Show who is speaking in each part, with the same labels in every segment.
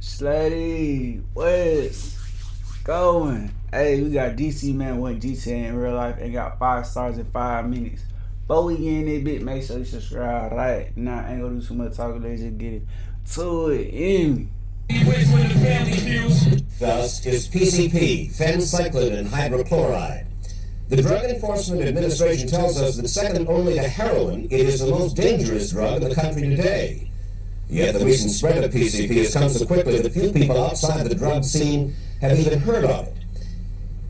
Speaker 1: Slutty, what's going? Hey, we got DC Man went GTA in real life and got 5 stars in 5 minutes. Before we get in this bit, make sure you subscribe right now. I ain't gonna do too much talking, let's just get it to it. In.
Speaker 2: Thus is PCP, phencyclidine hydrochloride. The Drug Enforcement Administration tells us that second only to heroin, it is the most dangerous drug in the country today. Yet the recent spread of PCP has come so quickly that few people outside the drug scene have even heard of it.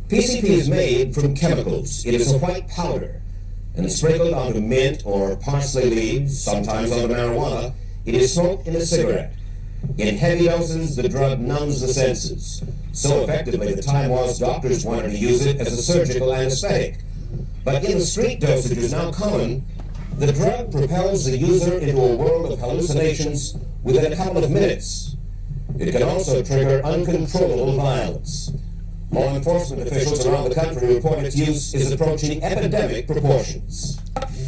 Speaker 2: PCP is made from chemicals. It is a white powder, and sprinkled onto mint or parsley leaves, sometimes onto marijuana, it is smoked in a cigarette. In heavy doses, the drug numbs the senses. So effectively, the time was doctors wanted to use it as a surgical anesthetic. But in street dosages now common, the drug propels the user into a world of hallucinations within a couple of minutes. It can also trigger uncontrollable violence. Law enforcement officials around the country report its use is approaching epidemic proportions.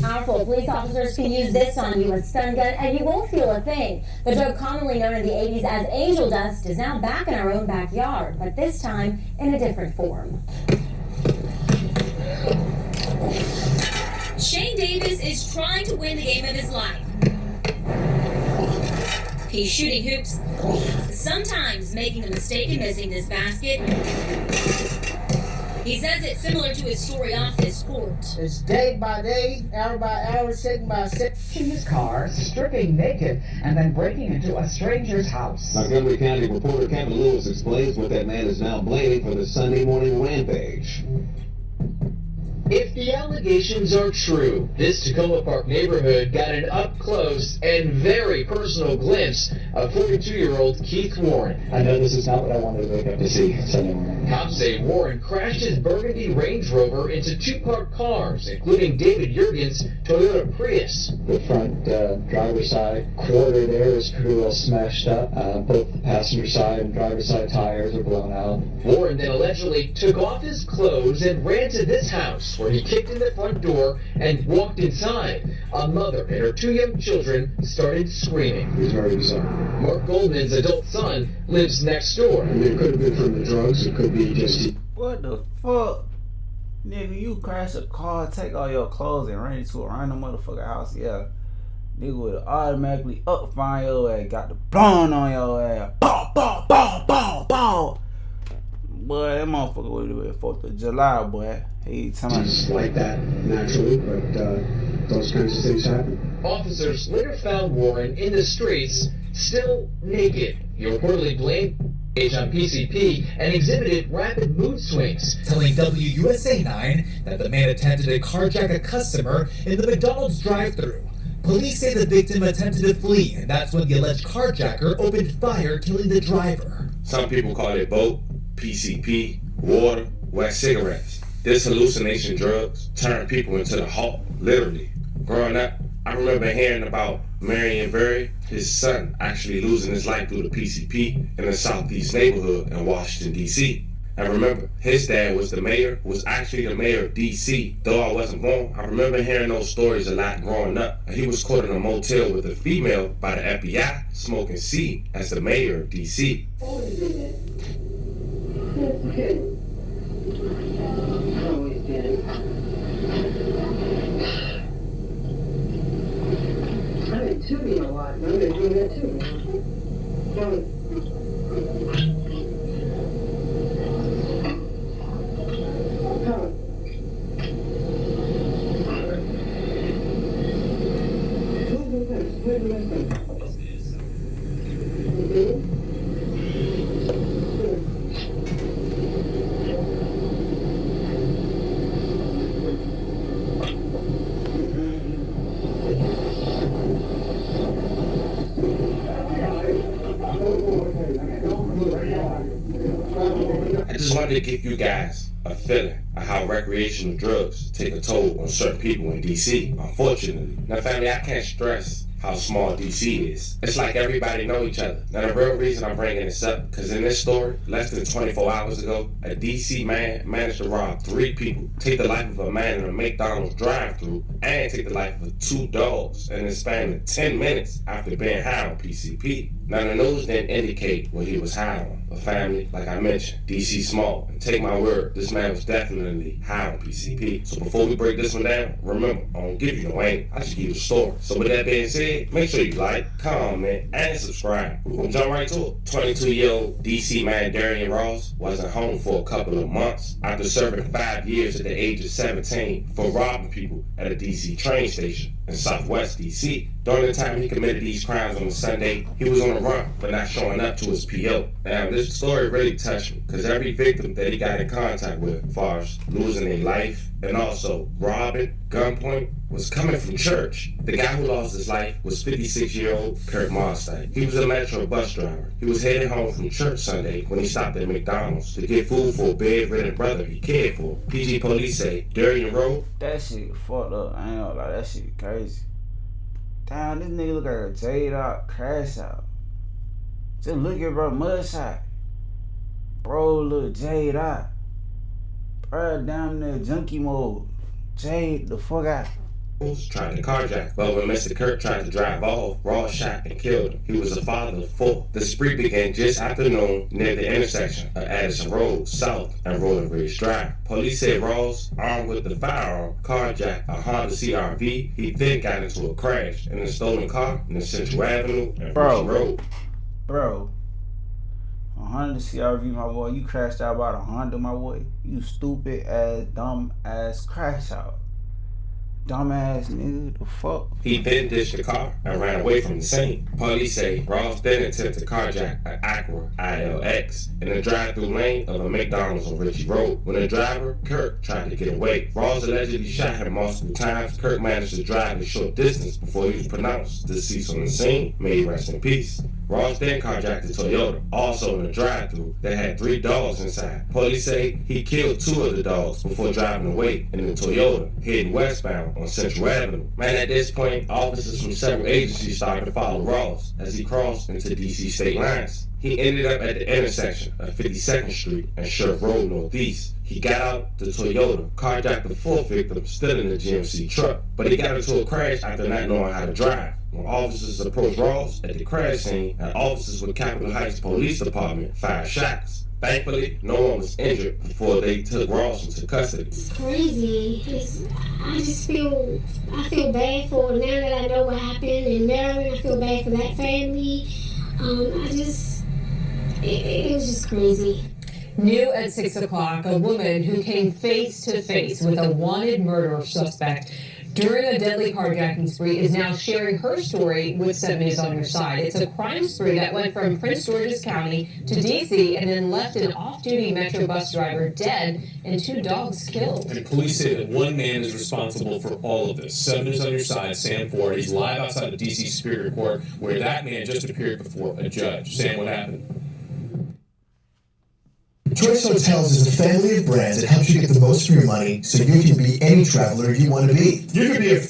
Speaker 3: Powerful police officers can use this on you, a stun gun, and you won't feel a thing. The drug commonly known in the 80s as angel dust is now back in our own backyard, but this time in a different form.
Speaker 4: Shane Davis is trying to win the game of his life. He's shooting hoops, sometimes making a mistake and missing this basket. He says it's similar to his story off this court.
Speaker 5: It's day by day, hour by hour, second by second.
Speaker 6: In his car, stripping naked, and then breaking into a stranger's house.
Speaker 7: Montgomery County reporter Kevin Lewis explains what that man is now blaming for the Sunday morning rampage.
Speaker 8: If the allegations are true, this Tacoma Park neighborhood got an up-close and very personal glimpse of 42-year-old Keith Warren.
Speaker 9: I know this is not what I wanted to wake up to see Sunday morning.
Speaker 8: Cops say Warren crashed his burgundy Range Rover into two parked cars, including David Jurgens' Toyota Prius.
Speaker 9: The front driver's side quarter there is pretty well smashed up. Both the passenger side and driver's side tires are blown out.
Speaker 8: Warren then allegedly took off his clothes and ran to this house, where he kicked in the front door and walked inside. A mother and her two young children started screaming.
Speaker 7: It was very bizarre.
Speaker 8: Mark Goldman's adult son lives next door.
Speaker 7: I mean, it could have been from the drugs, it could be just...
Speaker 1: What the fuck? Nigga, you crash a car, take all your clothes and run into a random motherfucker house, yeah. Nigga would automatically find your ass, got the blonde on your ass. Bow, bow, bow, bow, bow. Boy, that motherfucker would have been 4th of July, boy. He telling me.
Speaker 7: Just like that, naturally, but those kinds of things happen.
Speaker 8: Officers later found Warren in the streets, still naked. He reportedly blamed on PCP and exhibited rapid mood swings.
Speaker 10: Telling WUSA 9 that the man attempted to carjack a customer in the McDonald's drive-thru. Police say the victim attempted to flee, and that's when the alleged carjacker opened fire, killing the driver.
Speaker 11: Some people call it boat, PCP, water, wet cigarettes. This hallucination drugs turn people into the Hulk, literally. Growing up, I remember hearing about Marion Berry, his son actually losing his life through the PCP in a southeast neighborhood in Washington, D.C. And remember, his dad was actually the mayor of D.C. Though I wasn't born, I remember hearing those stories a lot growing up. And he was caught in a motel with a female by the FBI smoking C as the mayor of D.C.
Speaker 5: To me a lot, and I'm doing that too.
Speaker 11: I just wanted to give you guys a feeling of how recreational drugs take a toll on certain people in DC, unfortunately. Now family, I can't stress how small DC is. It's like everybody know each other. Now the real reason I'm bringing this up, because in this story, less than 24 hours ago, a DC man managed to rob 3 people, take the life of a man in a McDonald's drive-thru, and take the life of 2 dogs in the span of 10 minutes after being high on PCP. Now the news didn't indicate what he was high on. A family, like I mentioned, DC small. And take my word, this man was definitely high on PCP. So before we break this one down, remember, I don't give you no aim, I just give you the story. So with that being said, make sure you like, comment, and subscribe. We're gonna jump right to it. 22-year-old DC man Darian Ross wasn't home for a couple of months after serving 5 years at the age of 17 for robbing people at a DC train station in Southwest DC. During the time he committed these crimes on a Sunday, he was on the run for not showing up to his PO. Now, this story really touched me because every victim that he got in contact with, as far as losing their life and also robbing, gunpoint, was coming from church. The guy who lost his life was 56-year-old Kurt Marstein. He was a Metro bus driver. He was heading home from church Sunday when he stopped at McDonald's to get food for a bedridden brother he cared for. PG police say Darian Rowe.
Speaker 1: That shit fucked up. I ain't gonna lie, that shit crazy. Damn, this nigga look like a Jade out, crash out. Just look at bro, mugshot. Bro, look Jade out. Bro, down there, junkie mode. Jade, the fuck out.
Speaker 11: Tried to carjack, but when Mr. Kurt tried to drive off, Ross shot and killed him. He was a father of 4. The spree began just after noon near the intersection of Addison Road, South, and Rolling Ridge Drive. Police said Ross, armed with the firearm, carjacked a Honda CR-V. He then got into a crash in a stolen car near Central Avenue and Ridge Road.
Speaker 1: Bro, a Honda CR-V, my boy, you crashed out about a Honda, my boy. You stupid ass, dumb ass crash out. Dumbass nigga, the fuck?
Speaker 11: He then ditched the car and ran away from the scene. Police say Ross then attempted to carjack an Acura ILX in the drive-through lane of a McDonald's on Ritchie Road. When the driver, Kirk, tried to get away, Ross allegedly shot him multiple times. Kirk managed to drive a short distance before he was pronounced deceased on the scene. May he rest in peace. Ross then carjacked a Toyota, also in the drive-thru, that had 3 dogs inside. Police say he killed 2 of the dogs before driving away in the Toyota, heading westbound on Central Avenue. Man, at this point, officers from several agencies started to follow Ross as he crossed into DC state lines. He ended up at the intersection of 52nd Street and Sheriff Road Northeast. He got out the Toyota, carjacked the 4th victim, still in the GMC truck, but he got into a crash after not knowing how to drive. When officers approached Ross at the crash scene, and officers with Capitol Heights Police Department fired shots. Thankfully, no one was injured before they took Ross into custody.
Speaker 12: It's crazy. I feel bad for now that I know what happened in Maryland. I feel bad for that family. It was just crazy.
Speaker 13: New at 6 o'clock, a woman who came face to face with a wanted murder suspect during a deadly carjacking spree is now sharing her story with 7 News on Your Side. It's a crime spree that went from Prince George's County to D.C. and then left an off-duty Metro bus driver dead and 2 dogs killed.
Speaker 14: And police say that one man is responsible for all of this. 7 News on Your Side, Sam Ford. He's live outside of D.C. Superior Court, where that man just appeared before a judge. Sam, what happened?
Speaker 15: Choice Hotels is a family of brands that helps you get the most for your money so you can be any traveler you want to be. You can be a...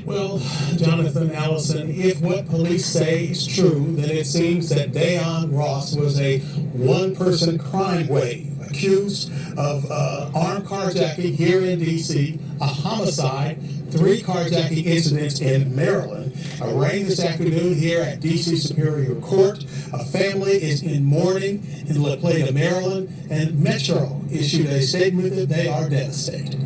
Speaker 16: Well, Jonathan Allison, if what police say is true, then it seems that Dayon Ross was a one-person crime wave accused of armed carjacking here in D.C., a homicide, 3 carjacking incidents in Maryland, arraigned this afternoon here at D.C. Superior Court. A family is in mourning in La Plata, Maryland, and Metro issued a statement that they are devastated.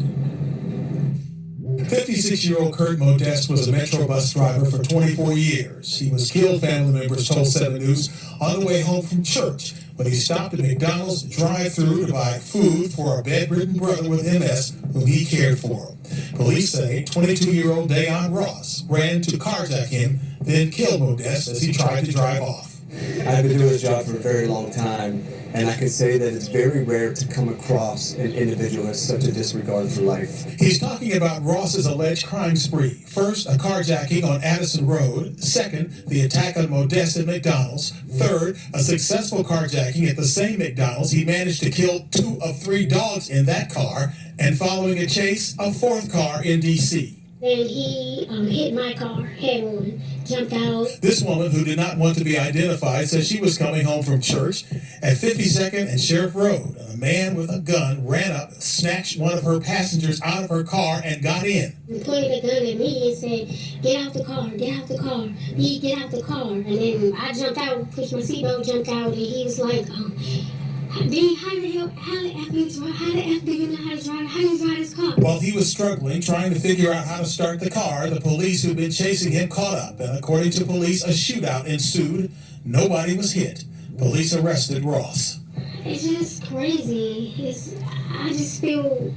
Speaker 16: 56-year-old Kurt Modest was a Metro bus driver for 24 years. He was killed, family members told 7 News, on the way home from church when he stopped at McDonald's drive-thru to buy food for a bedridden brother with MS whom he cared for. Police say 22-year-old Dayon Ross ran to carjack him, then killed Modest as he tried to drive off.
Speaker 17: I've been doing this job for a very long time, and I can say that it's very rare to come across an individual with such a disregard for life.
Speaker 16: He's talking about Ross's alleged crime spree. First, a carjacking on Addison Road. Second, the attack on Modest at McDonald's. Third, a successful carjacking at the same McDonald's. He managed to kill 2 of 3 dogs in that car. And following a chase, a 4th car in D.C.
Speaker 12: Then he hit my car head on, jumped out.
Speaker 16: This woman, who did not want to be identified, said she was coming home from church at 52nd and Sheriff Road. A man with a gun ran up, snatched one of her passengers out of her car, and got in.
Speaker 12: He pointed a gun at me and said, "Get out the car, get out the car, get out the car." And then I jumped out, pushed my seatbelt, jumped out, and he was like, how the F do you know how to drive? How do you drive this car?
Speaker 16: While he was struggling, trying to figure out how to start the car, the police who'd been chasing him caught up, and according to police, a shootout ensued. Nobody was hit. Police arrested Ross.
Speaker 12: It's just crazy. I feel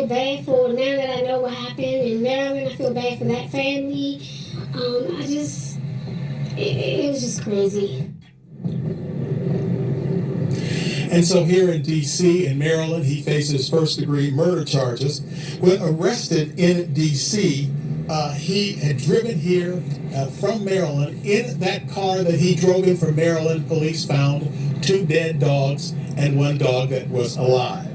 Speaker 12: bad for, now that I know what happened in Maryland, I feel bad for that family. It was just crazy.
Speaker 16: And so here in D.C., in Maryland, he faces first-degree murder charges. When arrested in D.C., he had driven here from Maryland. In that car that he drove in from Maryland, police found 2 dead dogs and 1 dog that was alive.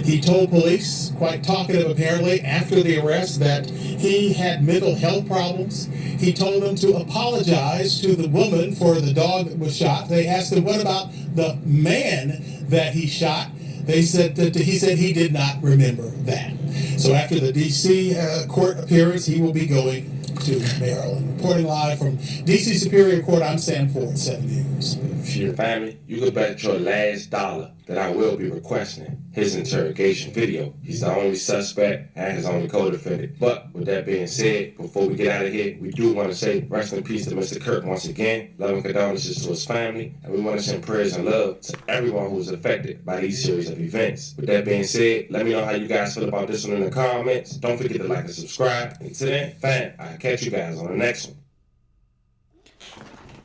Speaker 16: He told police, quite talkative apparently, after the arrest that he had mental health problems. He told them to apologize to the woman for the dog that was shot. They asked him, what about the man that he shot? They said that he said he did not remember that. So after the D.C. court appearance, he will be going to Maryland. Reporting live from D.C. Superior Court, I'm Sam Ford, 7 News.
Speaker 11: For your family, you can bet your last dollar that I will be requesting his interrogation video. He's the only suspect and his only co-defendant. But with that being said, before we get out of here, we do want to say rest in peace to Mr. Kirk once again. Love and condolences to his family. And we want to send prayers and love to everyone who was affected by these series of events. With that being said, let me know how you guys feel about this one in the comments. Don't forget to like and subscribe. Until then, fam, I'll catch you guys on the next one.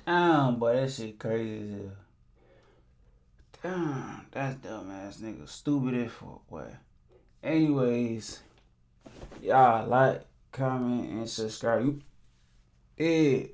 Speaker 1: Damn, boy, that shit crazy as hell. Damn, that's dumb ass nigga. Stupid as fuck, boy. Anyways, y'all like, comment, and subscribe. You